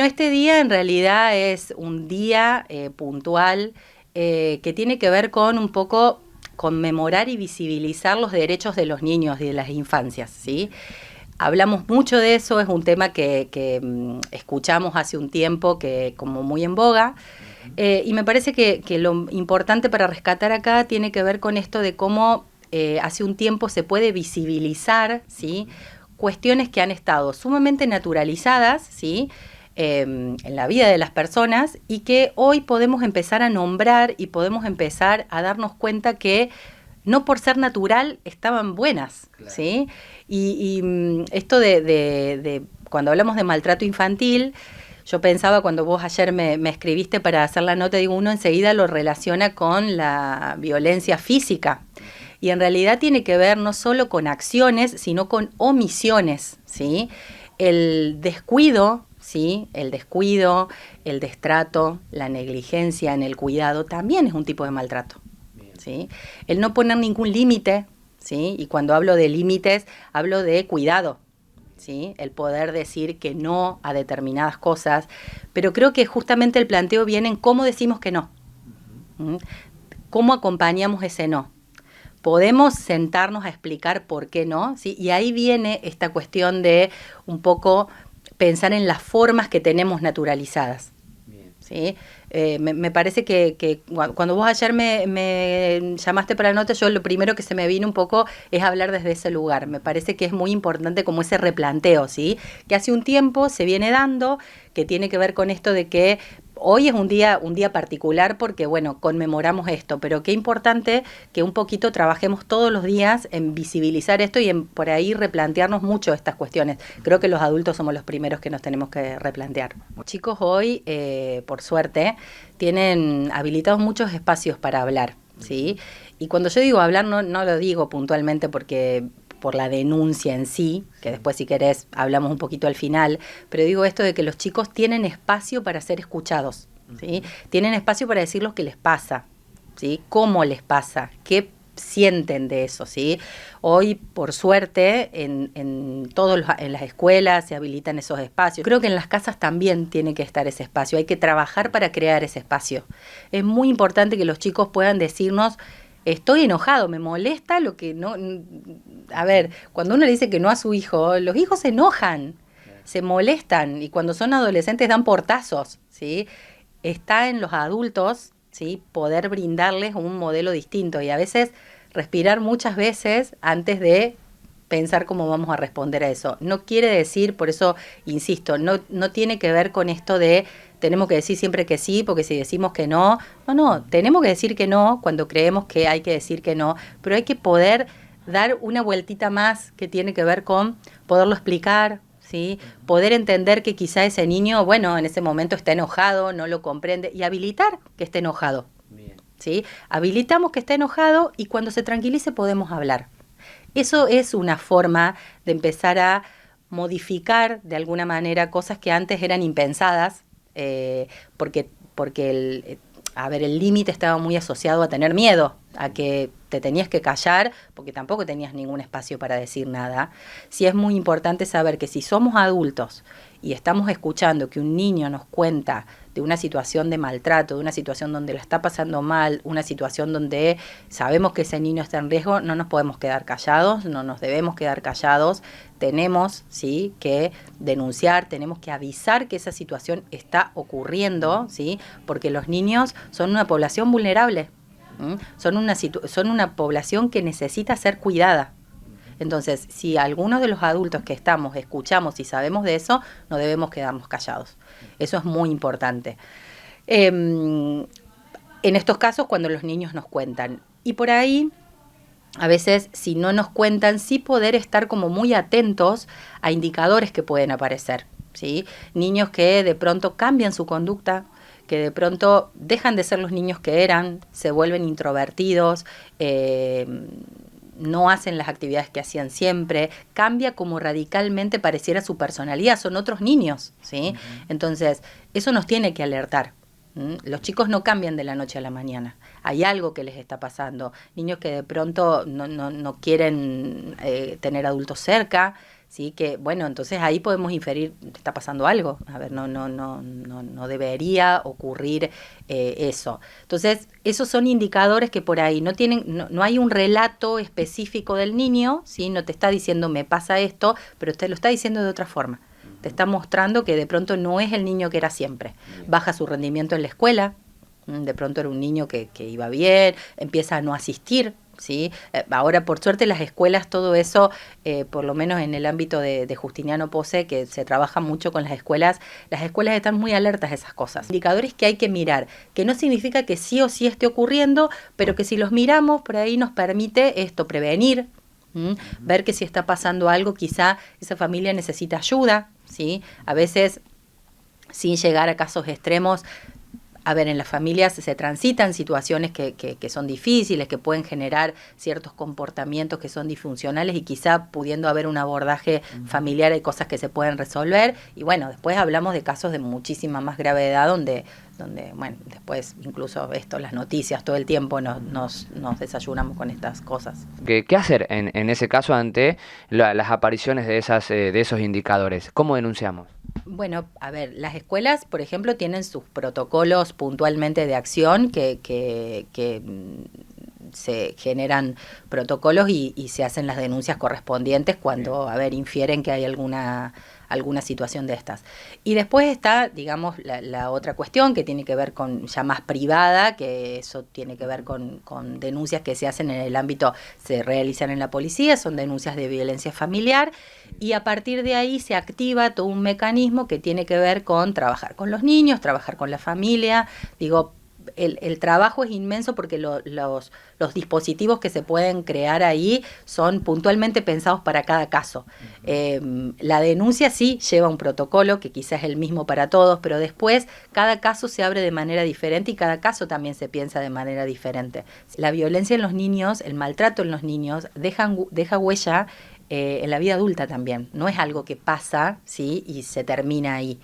este día en realidad es un día puntual que tiene que ver con un poco conmemorar y visibilizar los derechos de los niños y de las infancias, ¿sí? Hablamos mucho de eso, es un tema que escuchamos hace un tiempo, que como muy en boga, y me parece que lo importante para rescatar acá tiene que ver con esto de cómo hace un tiempo se puede visibilizar, ¿sí? Cuestiones que han estado sumamente naturalizadas, ¿sí? En la vida de las personas y que hoy podemos empezar a nombrar y podemos empezar a darnos cuenta que no por ser natural estaban buenas, claro. ¿Sí? Y esto de cuando hablamos de maltrato infantil, yo pensaba cuando vos ayer me escribiste para hacer la nota, digo, uno enseguida lo relaciona con la violencia física. Y en realidad tiene que ver no solo con acciones, sino con omisiones, ¿sí? El descuido, ¿sí? El descuido, el destrato, la negligencia en el cuidado también es un tipo de maltrato, ¿sí? El no poner ningún límite, ¿sí? Y cuando hablo de límites, hablo de cuidado, ¿sí? El poder decir que no a determinadas cosas, pero creo que justamente el planteo viene en cómo decimos que no, ¿Mm? Cómo acompañamos ese no. Podemos sentarnos a explicar por qué no, ¿sí? Y ahí viene esta cuestión de un poco pensar en las formas que tenemos naturalizadas, ¿sí? Me parece que cuando vos ayer me llamaste para la nota, yo lo primero que se me vino un poco es hablar desde ese lugar. Me parece que es muy importante como ese replanteo, ¿sí? Que hace un tiempo se viene dando, que tiene que ver con esto de que hoy es un día particular porque, bueno, conmemoramos esto, pero qué importante que un poquito trabajemos todos los días en visibilizar esto y en por ahí replantearnos mucho estas cuestiones. Creo que los adultos somos los primeros que nos tenemos que replantear. Chicos, hoy, por suerte, tienen habilitados muchos espacios para hablar, ¿sí? Y cuando yo digo hablar, no lo digo puntualmente por la denuncia en sí, que después si querés hablamos un poquito al final, pero digo esto de que los chicos tienen espacio para ser escuchados, ¿sí? Tienen espacio para decir lo que les pasa, ¿sí? Cómo les pasa, qué sienten de eso, ¿sí? Hoy, por suerte, en las escuelas se habilitan esos espacios. Creo que en las casas también tiene que estar ese espacio, hay que trabajar para crear ese espacio. Es muy importante que los chicos puedan decirnos: estoy enojado, me molesta lo que no... A ver, cuando uno le dice que no a su hijo, los hijos se enojan, se molestan y cuando son adolescentes dan portazos, ¿sí? Está en los adultos, ¿sí? Poder brindarles un modelo distinto y a veces respirar muchas veces antes de pensar cómo vamos a responder a eso. No quiere decir, por eso insisto, no tiene que ver con esto de tenemos que decir siempre que sí, porque si decimos que no, tenemos que decir que no cuando creemos que hay que decir que no, pero hay que poder dar una vueltita más que tiene que ver con poderlo explicar, ¿sí? Poder entender que quizá ese niño, bueno, en ese momento está enojado, no lo comprende, y habilitar que esté enojado, ¿sí? Habilitamos que esté enojado y cuando se tranquilice podemos hablar. Eso es una forma de empezar a modificar de alguna manera cosas que antes eran impensadas, porque el límite estaba muy asociado a tener miedo, a que te tenías que callar porque tampoco tenías ningún espacio para decir nada. Sí es muy importante saber que si somos adultos y estamos escuchando que un niño nos cuenta de una situación de maltrato, de una situación donde la está pasando mal, una situación donde sabemos que ese niño está en riesgo, no nos podemos quedar callados, no nos debemos quedar callados. Tenemos, ¿sí?, que denunciar, tenemos que avisar que esa situación está ocurriendo, ¿sí?, porque los niños son una población vulnerable, son una población que necesita ser cuidada. Entonces, si algunos de los adultos que estamos escuchamos y sabemos de eso, no debemos quedarnos callados. Eso es muy importante. En estos casos, cuando los niños nos cuentan. Y por ahí, a veces, si no nos cuentan, sí poder estar como muy atentos a indicadores que pueden aparecer, ¿sí? Niños que de pronto cambian su conducta, que de pronto dejan de ser los niños que eran, se vuelven introvertidos, no hacen las actividades que hacían siempre, cambia como radicalmente pareciera su personalidad, son otros niños, ¿sí? Uh-huh. Entonces, eso nos tiene que alertar. Los chicos no cambian de la noche a la mañana, hay algo que les está pasando, niños que de pronto no quieren tener adultos cerca, ¿sí? Que bueno, entonces ahí podemos inferir, está pasando algo, a ver, no debería ocurrir eso. Entonces, esos son indicadores que por ahí no hay un relato específico del niño, ¿sí? No te está diciendo me pasa esto, pero te lo está diciendo de otra forma. Te está mostrando que de pronto no es el niño que era siempre. Baja su rendimiento en la escuela, de pronto era un niño que iba bien, empieza a no asistir, ¿sí? Ahora, por suerte, las escuelas, todo eso, por lo menos en el ámbito de Justiniano Posse, que se trabaja mucho con las escuelas están muy alertas a esas cosas. Indicadores que hay que mirar, que no significa que sí o sí esté ocurriendo, pero que si los miramos, por ahí nos permite esto, prevenir, ver que si está pasando algo, quizá esa familia necesita ayuda, ¿sí? A veces, sin llegar a casos extremos, a ver, en las familias se transitan situaciones que son difíciles, que pueden generar ciertos comportamientos que son disfuncionales y quizá pudiendo haber un abordaje familiar hay cosas que se pueden resolver. Y bueno, después hablamos de casos de muchísima más gravedad donde bueno, después incluso las noticias todo el tiempo nos desayunamos con estas cosas. ¿Qué hacer en ese caso ante las apariciones de esos indicadores? ¿Cómo denunciamos? Bueno, a ver, las escuelas, por ejemplo, tienen sus protocolos puntualmente de acción que se generan protocolos y se hacen las denuncias correspondientes cuando, a ver, infieren que hay alguna situación de estas. Y después está, digamos, la otra cuestión que tiene que ver con ya más privada, que eso tiene que ver con denuncias que se hacen en el ámbito, se realizan en la policía, son denuncias de violencia familiar, y a partir de ahí se activa todo un mecanismo que tiene que ver con trabajar con los niños, trabajar con la familia, digo, el trabajo es inmenso porque los dispositivos que se pueden crear ahí son puntualmente pensados para cada caso. La denuncia sí lleva un protocolo que quizás es el mismo para todos, pero después cada caso se abre de manera diferente y cada caso también se piensa de manera diferente. La violencia en los niños, el maltrato en los niños, deja huella en la vida adulta también. No es algo que pasa, ¿sí? Y se termina ahí.